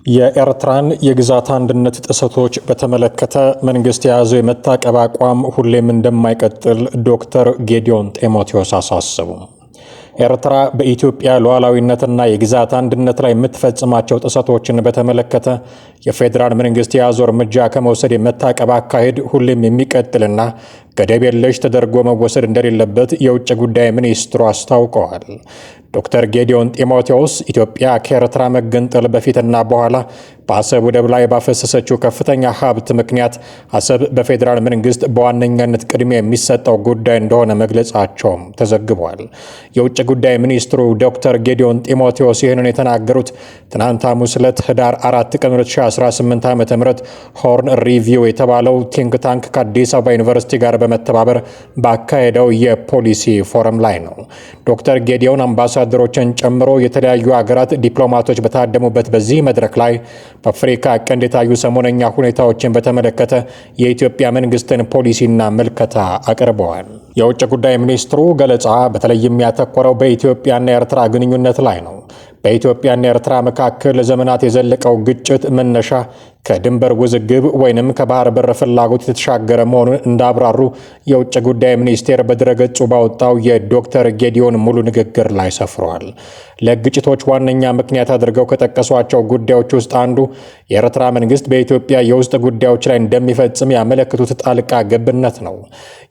የኤርትራን የግዛት አንድነት ጥሰቶች በተመለከተ መንግስት የያዘው የመታቀብ አቋም ሁሌም እንደማይቀጥል ዶክተር ጌዲዮን ጢሞቴዎስ አሳሰቡ። ኤርትራ በኢትዮጵያ ሉዓላዊነትና የግዛት አንድነት ላይ የምትፈጽማቸው ጥሰቶችን በተመለከተ የፌዴራል መንግስት የያዘው እርምጃ ከመውሰድ የመታቀብ አካሄድ ሁሌም የሚቀጥልና ገደብ የለሽ ተደርጎ መወሰድ እንደሌለበት የውጭ ጉዳይ ሚኒስትሩ አስታውቀዋል። ዶክተር ጌዲዮን ጢሞቴዎስ ኢትዮጵያ ከኤርትራ መገንጠል በፊትና በኋላ በአሰብ ወደብ ላይ ባፈሰሰችው ከፍተኛ ሀብት ምክንያት አሰብ በፌዴራል መንግስት በዋነኛነት ቅድሚያ የሚሰጠው ጉዳይ እንደሆነ መግለጻቸውም ተዘግቧል። የውጭ ጉዳይ ሚኒስትሩ ዶክተር ጌዲዮን ጢሞቴዎስ ይህንን የተናገሩት ትናንት ሐሙስ ዕለት ህዳር 4 ቀን 2018 ዓ.ም ሆርን ሪቪው የተባለው ቲንክ ታንክ ከአዲስ አበባ ዩኒቨርሲቲ ጋር በመተባበር ባካሄደው የፖሊሲ ፎረም ላይ ነው። ዶክተር ጌዲዮን አምባሳደሮችን ጨምሮ የተለያዩ ሀገራት ዲፕሎማቶች በታደሙበት በዚህ መድረክ ላይ በአፍሪካ ቀንድ የታዩ ሰሞነኛ ሁኔታዎችን በተመለከተ የኢትዮጵያ መንግስትን ፖሊሲና ምልከታ አቅርበዋል። የውጭ ጉዳይ ሚኒስትሩ ገለጻ በተለይም ያተኮረው በኢትዮጵያና የኤርትራ ግንኙነት ላይ ነው። በኢትዮጵያና ኤርትራ መካከል ለዘመናት የዘለቀው ግጭት መነሻ ከድንበር ውዝግብ ወይንም ከባህር በር ፍላጎት የተሻገረ መሆኑን እንዳብራሩ የውጭ ጉዳይ ሚኒስቴር በድረገጹ ባወጣው የዶክተር ጌዲዮን ሙሉ ንግግር ላይ ሰፍሯል። ለግጭቶች ዋነኛ ምክንያት አድርገው ከጠቀሷቸው ጉዳዮች ውስጥ አንዱ የኤርትራ መንግስት በኢትዮጵያ የውስጥ ጉዳዮች ላይ እንደሚፈጽም ያመለክቱት ጣልቃ ገብነት ነው።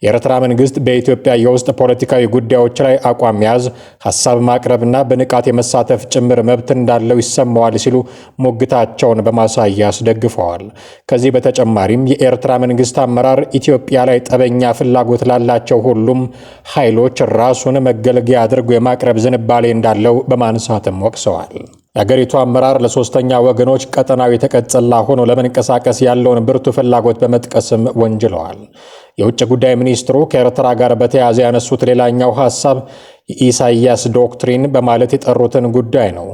የኤርትራ መንግስት በኢትዮጵያ የውስጥ ፖለቲካዊ ጉዳዮች ላይ አቋም መያዝ፣ ሀሳብ ማቅረብና በንቃት የመሳተፍ ጭምር መብት እንዳለው ይሰማዋል ሲሉ ሙግታቸውን በማሳያ አስደግፈዋል። ከዚህ በተጨማሪም የኤርትራ መንግስት አመራር ኢትዮጵያ ላይ ጠበኛ ፍላጎት ላላቸው ሁሉም ኃይሎች ራሱን መገልገያ አድርጎ የማቅረብ ዝንባሌ እንዳለው በማንሳትም ወቅሰዋል። የአገሪቱ አመራር ለሶስተኛ ወገኖች ቀጠናዊ ተቀጽላ ሆኖ ለመንቀሳቀስ ያለውን ብርቱ ፍላጎት በመጥቀስም ወንጅለዋል። የውጭ ጉዳይ ሚኒስትሩ ከኤርትራ ጋር በተያያዘ ያነሱት ሌላኛው ሐሳብ የኢሳይያስ ዶክትሪን በማለት የጠሩትን ጉዳይ ነው።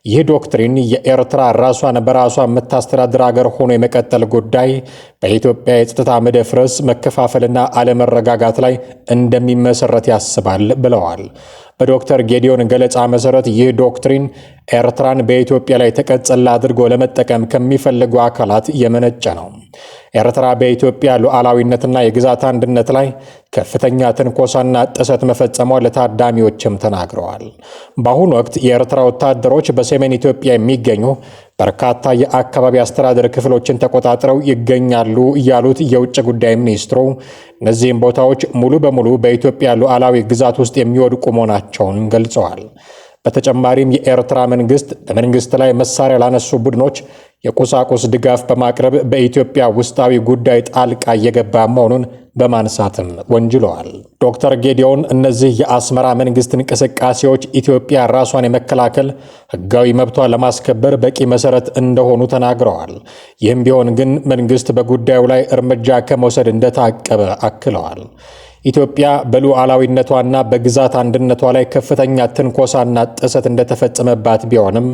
ይህ ዶክትሪን የኤርትራ ራሷን በራሷ የምታስተዳድር አገር ሆኖ የመቀጠል ጉዳይ በኢትዮጵያ የጸጥታ መደፍረስ፣ መከፋፈልና አለመረጋጋት ላይ እንደሚመሰረት ያስባል ብለዋል። በዶክተር ጌዲዮን ገለጻ መሰረት ይህ ዶክትሪን ኤርትራን በኢትዮጵያ ላይ ተቀጽላ አድርጎ ለመጠቀም ከሚፈልጉ አካላት የመነጨ ነው። ኤርትራ በኢትዮጵያ ሉዓላዊነትና የግዛት አንድነት ላይ ከፍተኛ ትንኮሳና ጥሰት መፈጸሟ ለታዳሚዎችም ተናግረዋል። በአሁኑ ወቅት የኤርትራ ወታደሮች በሰሜን ኢትዮጵያ የሚገኙ በርካታ የአካባቢ አስተዳደር ክፍሎችን ተቆጣጥረው ይገኛሉ ያሉት የውጭ ጉዳይ ሚኒስትሩ እነዚህም ቦታዎች ሙሉ በሙሉ በኢትዮጵያ ሉዓላዊ ግዛት ውስጥ የሚወድቁ መሆናቸውን ገልጸዋል። በተጨማሪም የኤርትራ መንግስት በመንግስት ላይ መሳሪያ ላነሱ ቡድኖች የቁሳቁስ ድጋፍ በማቅረብ በኢትዮጵያ ውስጣዊ ጉዳይ ጣልቃ እየገባ መሆኑን በማንሳትም ወንጅለዋል። ዶክተር ጌዲዮን እነዚህ የአስመራ መንግስት እንቅስቃሴዎች ኢትዮጵያ ራሷን የመከላከል ህጋዊ መብቷን ለማስከበር በቂ መሰረት እንደሆኑ ተናግረዋል። ይህም ቢሆን ግን መንግስት በጉዳዩ ላይ እርምጃ ከመውሰድ እንደታቀበ አክለዋል። ኢትዮጵያ በሉዓላዊነቷና በግዛት አንድነቷ ላይ ከፍተኛ ትንኮሳና ጥሰት እንደተፈጸመባት ቢሆንም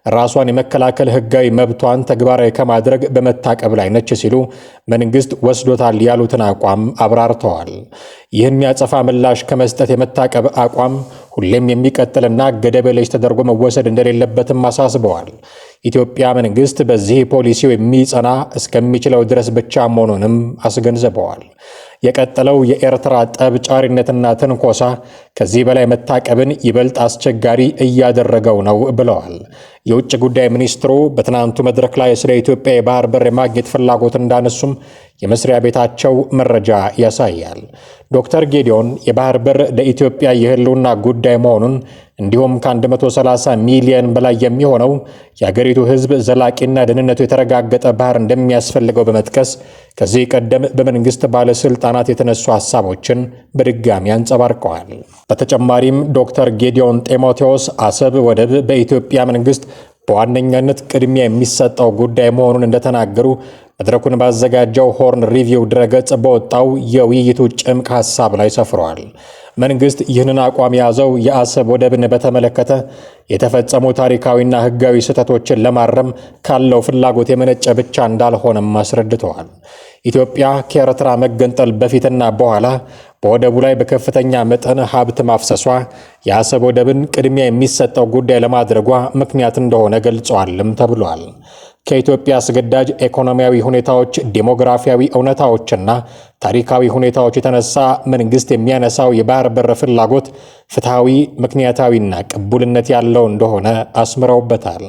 ራሷን የመከላከል ህጋዊ መብቷን ተግባራዊ ከማድረግ በመታቀብ ላይ ነች ሲሉ መንግስት ወስዶታል ያሉትን አቋም አብራርተዋል። ይህን ያጸፋ ምላሽ ከመስጠት የመታቀብ አቋም ሁሌም የሚቀጥልና ገደብ የለሽ ተደርጎ መወሰድ እንደሌለበትም አሳስበዋል። ኢትዮጵያ መንግስት በዚህ ፖሊሲው የሚጸና እስከሚችለው ድረስ ብቻ መሆኑንም አስገንዝበዋል። የቀጠለው የኤርትራ ጠብ ጫሪነትና ትንኮሳ ከዚህ በላይ መታቀብን ይበልጥ አስቸጋሪ እያደረገው ነው ብለዋል። የውጭ ጉዳይ ሚኒስትሩ በትናንቱ መድረክ ላይ ስለ ኢትዮጵያ የባህር በር የማግኘት ፍላጎት እንዳነሱም የመስሪያ ቤታቸው መረጃ ያሳያል። ዶክተር ጌዲዮን የባህር በር ለኢትዮጵያ የህልውና ጉዳይ መሆኑን እንዲሁም ከ130 ሚሊዮን በላይ የሚሆነው የአገሪቱ ህዝብ ዘላቂና ደህንነቱ የተረጋገጠ ባህር እንደሚያስፈልገው በመጥቀስ ከዚህ ቀደም በመንግስት ባለስልጣናት የተነሱ ሐሳቦችን በድጋሚ አንጸባርቀዋል። በተጨማሪም ዶክተር ጌዲዮን ጢሞቴዎስ አሰብ ወደብ በኢትዮጵያ መንግስት በዋነኛነት ቅድሚያ የሚሰጠው ጉዳይ መሆኑን እንደተናገሩ መድረኩን ባዘጋጀው ሆርን ሪቪው ድረገጽ በወጣው የውይይቱ ጭምቅ ሐሳብ ላይ ሰፍረዋል። መንግስት ይህንን አቋም የያዘው የአሰብ ወደብን በተመለከተ የተፈጸሙ ታሪካዊና ህጋዊ ስህተቶችን ለማረም ካለው ፍላጎት የመነጨ ብቻ እንዳልሆነም አስረድተዋል። ኢትዮጵያ ከኤርትራ መገንጠል በፊትና በኋላ በወደቡ ላይ በከፍተኛ መጠን ሀብት ማፍሰሷ የአሰብ ወደብን ቅድሚያ የሚሰጠው ጉዳይ ለማድረጓ ምክንያት እንደሆነ ገልጸዋልም ተብሏል። ከኢትዮጵያ አስገዳጅ ኢኮኖሚያዊ ሁኔታዎች፣ ዴሞግራፊያዊ እውነታዎችና ታሪካዊ ሁኔታዎች የተነሳ መንግስት የሚያነሳው የባህር በር ፍላጎት ፍትሐዊ፣ ምክንያታዊና ቅቡልነት ያለው እንደሆነ አስምረውበታል።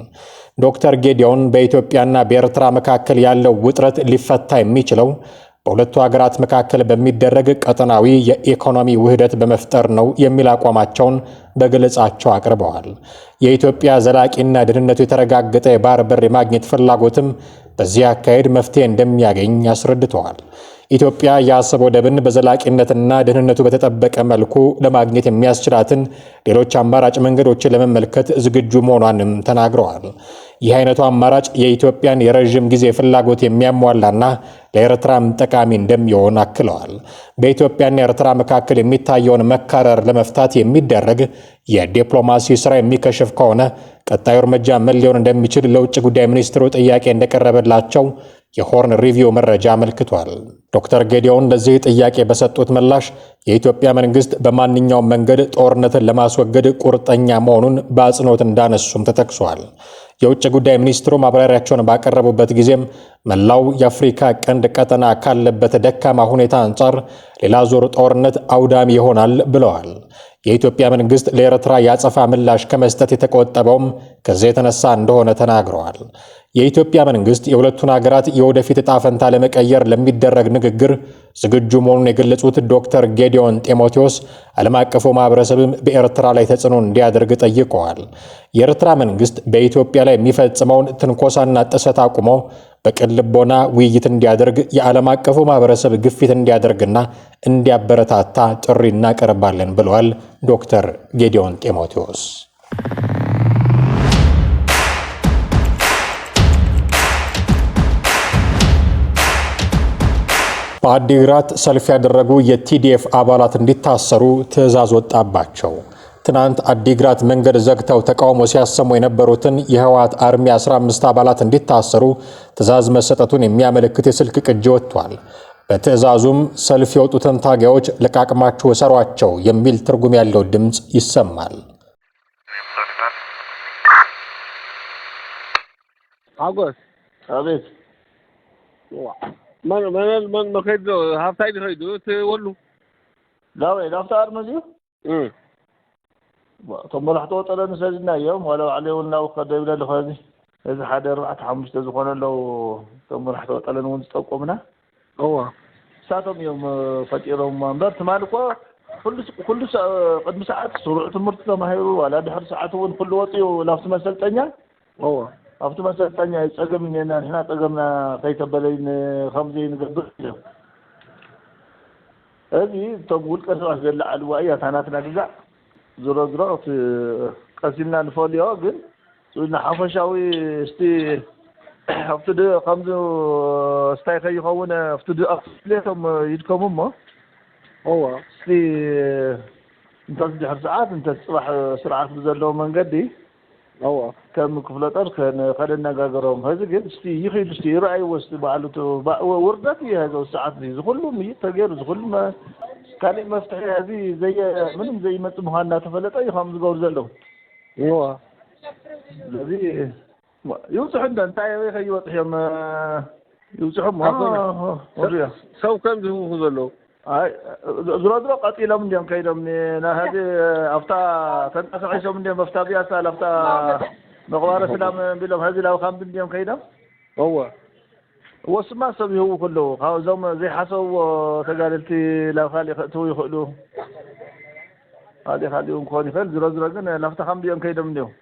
ዶክተር ጌዲዮን በኢትዮጵያና በኤርትራ መካከል ያለው ውጥረት ሊፈታ የሚችለው በሁለቱ ሀገራት መካከል በሚደረግ ቀጠናዊ የኢኮኖሚ ውህደት በመፍጠር ነው የሚል አቋማቸውን በግልጻቸው አቅርበዋል። የኢትዮጵያ ዘላቂና ደህንነቱ የተረጋገጠ የባህር በር የማግኘት ፍላጎትም በዚህ አካሄድ መፍትሄ እንደሚያገኝ አስረድተዋል። ኢትዮጵያ የአሰብ ወደብን በዘላቂነትና ደህንነቱ በተጠበቀ መልኩ ለማግኘት የሚያስችላትን ሌሎች አማራጭ መንገዶችን ለመመልከት ዝግጁ መሆኗንም ተናግረዋል። ይህ አይነቱ አማራጭ የኢትዮጵያን የረዥም ጊዜ ፍላጎት የሚያሟላና ለኤርትራም ጠቃሚ እንደሚሆን አክለዋል። በኢትዮጵያና ኤርትራ መካከል የሚታየውን መካረር ለመፍታት የሚደረግ የዲፕሎማሲ ስራ የሚከሽፍ ከሆነ ቀጣዩ እርምጃ ምን ሊሆን እንደሚችል ለውጭ ጉዳይ ሚኒስትሩ ጥያቄ እንደቀረበላቸው የሆርን ሪቪው መረጃ አመልክቷል። ዶክተር ጌዲዮን ለዚህ ጥያቄ በሰጡት ምላሽ የኢትዮጵያ መንግስት በማንኛውም መንገድ ጦርነትን ለማስወገድ ቁርጠኛ መሆኑን በአጽንኦት እንዳነሱም ተጠቅሷል። የውጭ ጉዳይ ሚኒስትሩ ማብራሪያቸውን ባቀረቡበት ጊዜም መላው የአፍሪካ ቀንድ ቀጠና ካለበት ደካማ ሁኔታ አንጻር ሌላ ዙር ጦርነት አውዳሚ ይሆናል ብለዋል። የኢትዮጵያ መንግስት ለኤርትራ ያጸፋ ምላሽ ከመስጠት የተቆጠበውም ከዚህ የተነሳ እንደሆነ ተናግረዋል። የኢትዮጵያ መንግስት የሁለቱን ሀገራት የወደፊት ዕጣ ፈንታ ለመቀየር ለሚደረግ ንግግር ዝግጁ መሆኑን የገለጹት ዶክተር ጌዲዮን ጢሞቴዎስ ዓለም አቀፉ ማህበረሰብም በኤርትራ ላይ ተጽዕኖ እንዲያደርግ ጠይቀዋል። የኤርትራ መንግስት በኢትዮጵያ ላይ የሚፈጽመውን ትንኮሳና ጥሰት አቁሞ በቅን ልቦና ውይይት እንዲያደርግ የዓለም አቀፉ ማህበረሰብ ግፊት እንዲያደርግና እንዲያበረታታ ጥሪ እናቀርባለን ብለዋል ዶክተር ጌዲዮን ጢሞቴዎስ። በአዲግራት ሰልፍ ያደረጉ የቲዲኤፍ አባላት እንዲታሰሩ ትዕዛዝ ወጣባቸው። ትናንት አዲግራት መንገድ ዘግተው ተቃውሞ ሲያሰሙ የነበሩትን የህወሓት አርሚ 15 አባላት እንዲታሰሩ ትዕዛዝ መሰጠቱን የሚያመለክት የስልክ ቅጂ ወጥቷል። በትዕዛዙም ሰልፍ የወጡትን ታጋዮች ለቃቅማችሁ እሰሯቸው የሚል ትርጉም ያለው ድምፅ ይሰማል። አጎስ አቤት من مخيد هافتاي خيدو تولو لا هافتا ارمزيو ثم راح توصل نسجنا يوم ولا عليه ولا وقدمنا له هذه اذا حدا 4-5 زخونه لو ثم راح توصل ونستقومنا هو ساعتهم يوم فطيرهم منبرت مالكو كل قد ساعات سرعه المرت ما هيرو ولا بحر ساعتهم كل وطيو لافت مسلطنيا هو أفتو مثلا تانية يتقمنا نحن تقمنا كيتبالين 50 قدر هذه تقول كسر أسجل الوائية تاناتنا كذا زرا في قسمنا نفوليو قل سوينا حفشاوي استي أفتو دي 5 استيخي يخونا أفتو دي أفتليتهم يدكمهم ما هو استي انت تجحر ساعات انت تصبح سرعات بزلو من قدي هو كم كفلتر كان خلينا جاجرهم هذا قد استي يخيل استي رأي واستي بعلته وردتي هذا الساعات دي كلهم يتغير كلهم كان مفتاح هذه زي منهم زي ما تمهنا تفلت أي 5 جور زلهم هو الذي يوسف عندنا انت يا اخي يوضح ما يوسف ما سو كم هو زلهم زرادرا قاتيلا من ديام كيدا من هذه أفتا تنتسع عيسى من ديام أفتا بياسا أفتا مغوار سلام بلهم هذه لو 5 من ديام كيدا هو سما سبي هو كله زوم زي حسو تقاللتي لو خالي تو يخلو هذه خاليهم كوني خل زرادرا كنا لفتا 5 ديام كيدا من ديهم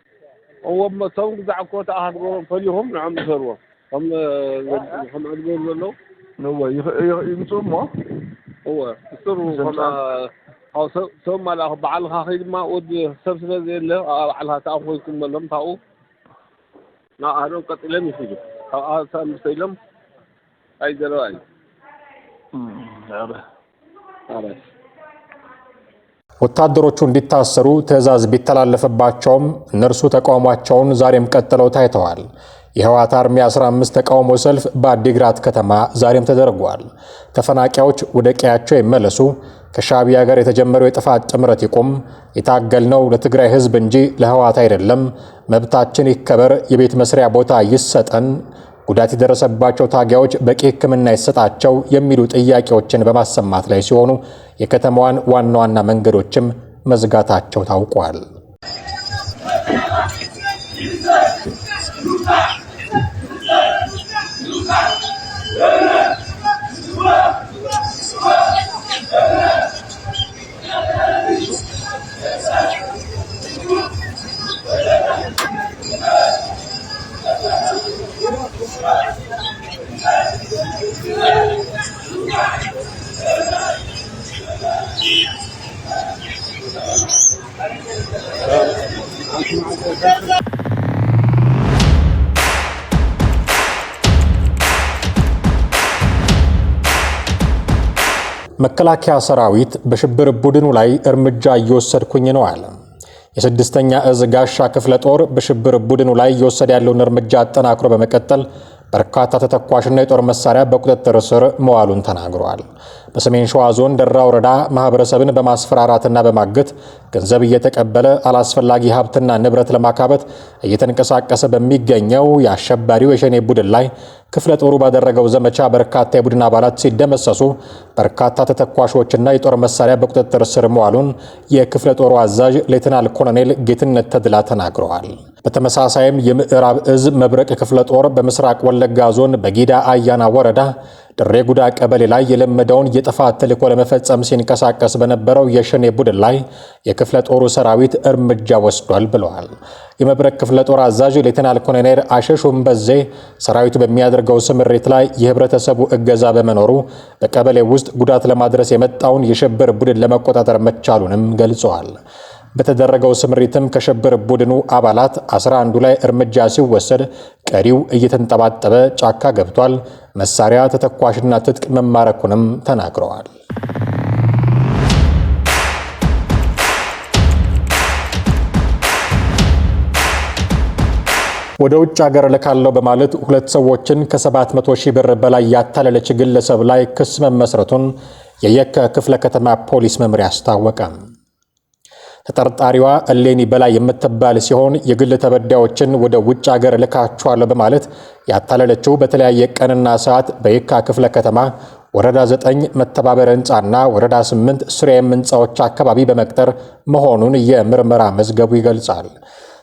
هو ما سوق زعكوت أحد فليهم نعم ثروة هم عدقون له هو يمسون ما هو يصيروا هما أو ثم لا بعلها خدمة ود سبسة زي اللي بعلها تأخذكم لهم تاو نا هذا قتلهم يفيدوا هذا سلم أي جرائم عارف ወታደሮቹ እንዲታሰሩ ትዕዛዝ ቢተላለፈባቸውም እነርሱ ተቃውሟቸውን ዛሬም ቀጥለው ታይተዋል። የህወሓት አርሚ 15 ተቃውሞ ሰልፍ በአዲግራት ከተማ ዛሬም ተደርጓል። ተፈናቃዮች ወደ ቀያቸው ይመለሱ፣ ከሻዕቢያ ጋር የተጀመረው የጥፋት ጥምረት ይቁም፣ የታገልነው ለትግራይ ህዝብ እንጂ ለህወሓት አይደለም፣ መብታችን ይከበር፣ የቤት መስሪያ ቦታ ይሰጠን፣ ጉዳት የደረሰባቸው ታጋዮች በቂ ሕክምና ይሰጣቸው የሚሉ ጥያቄዎችን በማሰማት ላይ ሲሆኑ የከተማዋን ዋና ዋና መንገዶችም መዝጋታቸው ታውቋል። መከላከያ ሰራዊት በሽብር ቡድኑ ላይ እርምጃ እየወሰድኩኝ ነው አለ። የስድስተኛ እዝ ጋሻ ክፍለ ጦር በሽብር ቡድኑ ላይ እየወሰደ ያለውን እርምጃ አጠናክሮ በመቀጠል በርካታ ተተኳሽና የጦር መሳሪያ በቁጥጥር ስር መዋሉን ተናግሯል። በሰሜን ሸዋ ዞን ደራ ወረዳ ማህበረሰብን በማስፈራራትና በማገት ገንዘብ እየተቀበለ አላስፈላጊ ሀብትና ንብረት ለማካበት እየተንቀሳቀሰ በሚገኘው የአሸባሪው የሸኔ ቡድን ላይ ክፍለ ጦሩ ባደረገው ዘመቻ በርካታ የቡድን አባላት ሲደመሰሱ በርካታ ተተኳሾችና የጦር መሳሪያ በቁጥጥር ስር መዋሉን የክፍለ ጦሩ አዛዥ ሌተናል ኮሎኔል ጌትነት ተድላ ተናግረዋል። በተመሳሳይም የምዕራብ እዝ መብረቅ ክፍለ ጦር በምስራቅ ወለጋ ዞን በጊዳ አያና ወረዳ ድሬ ጉዳ ቀበሌ ላይ የለመደውን የጥፋት ተልዕኮ ለመፈጸም ሲንቀሳቀስ በነበረው የሸኔ ቡድን ላይ የክፍለ ጦሩ ሰራዊት እርምጃ ወስዷል ብለዋል። የመብረቅ ክፍለ ጦር አዛዥ ሌተናል ኮሎኔል አሸሹም በዜ ሰራዊቱ በሚያደርገው ስምሪት ላይ የህብረተሰቡ እገዛ በመኖሩ በቀበሌ ውስጥ ጉዳት ለማድረስ የመጣውን የሽብር ቡድን ለመቆጣጠር መቻሉንም ገልጸዋል። በተደረገው ስምሪትም ከሽብር ቡድኑ አባላት 11 ላይ እርምጃ ሲወሰድ ቀሪው እየተንጠባጠበ ጫካ ገብቷል። መሳሪያ፣ ተተኳሽና ትጥቅ መማረኩንም ተናግረዋል። ወደ ውጭ ሀገር ልካለው በማለት 2 ሰዎችን ከ700 ሺህ ብር በላይ ያታለለች ግለሰብ ላይ ክስ መመስረቱን የየካ ክፍለ ከተማ ፖሊስ መምሪያ አስታወቀ። ተጠርጣሪዋ እሌኒ በላይ የምትባል ሲሆን የግል ተበዳዮችን ወደ ውጭ ሀገር ልካቸዋለሁ በማለት ያታለለችው በተለያየ ቀንና ሰዓት በየካ ክፍለ ከተማ ወረዳ 9 መተባበር ህንጻና ወረዳ 8 ስሪየም ህንጻዎች አካባቢ በመቅጠር መሆኑን የምርመራ መዝገቡ ይገልጻል።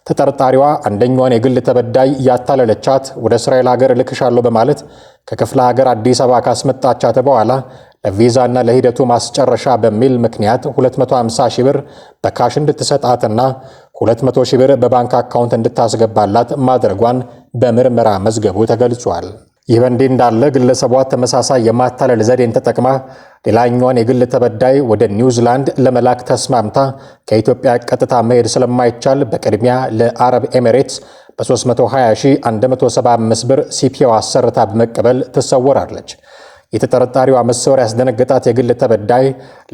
ተጠርጣሪዋ አንደኛዋን የግል ተበዳይ ያታለለቻት ወደ እስራኤል ሀገር ልክሻለሁ በማለት ከክፍለ ሀገር አዲስ አበባ ካስመጣቻት በኋላ ለቪዛና ለሂደቱ ማስጨረሻ በሚል ምክንያት 250 ሺህ ብር በካሽ እንድትሰጣትና 200 ሺህ ብር በባንክ አካውንት እንድታስገባላት ማድረጓን በምርመራ መዝገቡ ተገልጿል። ይህ በእንዲህ እንዳለ ግለሰቧ ተመሳሳይ የማታለል ዘዴን ተጠቅማ ሌላኛዋን የግል ተበዳይ ወደ ኒውዚላንድ ለመላክ ተስማምታ ከኢትዮጵያ ቀጥታ መሄድ ስለማይቻል በቅድሚያ ለአረብ ኤሚሬትስ በ320,175 ብር ሲፒኦ አሰርታ በመቀበል ትሰወራለች። የተጠረጣሪዋ መሰወር ያስደነገጣት የግል ተበዳይ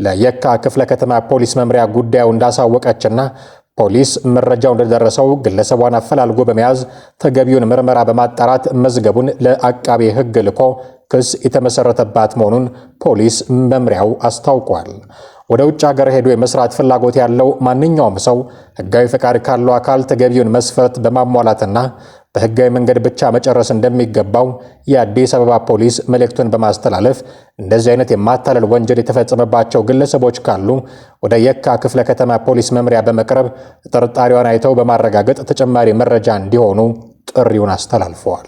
ለየካ ክፍለ ከተማ ፖሊስ መምሪያ ጉዳዩ እንዳሳወቀችና ፖሊስ መረጃው እንደደረሰው ግለሰቧን አፈላልጎ በመያዝ ተገቢውን ምርመራ በማጣራት መዝገቡን ለአቃቤ ሕግ ልኮ ክስ የተመሰረተባት መሆኑን ፖሊስ መምሪያው አስታውቋል። ወደ ውጭ ሀገር ሄዶ የመስራት ፍላጎት ያለው ማንኛውም ሰው ሕጋዊ ፈቃድ ካለው አካል ተገቢውን መስፈርት በማሟላትና በሕጋዊ መንገድ ብቻ መጨረስ እንደሚገባው የአዲስ አበባ ፖሊስ መልእክቱን በማስተላለፍ እንደዚህ አይነት የማታለል ወንጀል የተፈጸመባቸው ግለሰቦች ካሉ ወደ የካ ክፍለ ከተማ ፖሊስ መምሪያ በመቅረብ ተጠርጣሪዋን አይተው በማረጋገጥ ተጨማሪ መረጃ እንዲሆኑ ጥሪውን አስተላልፈዋል።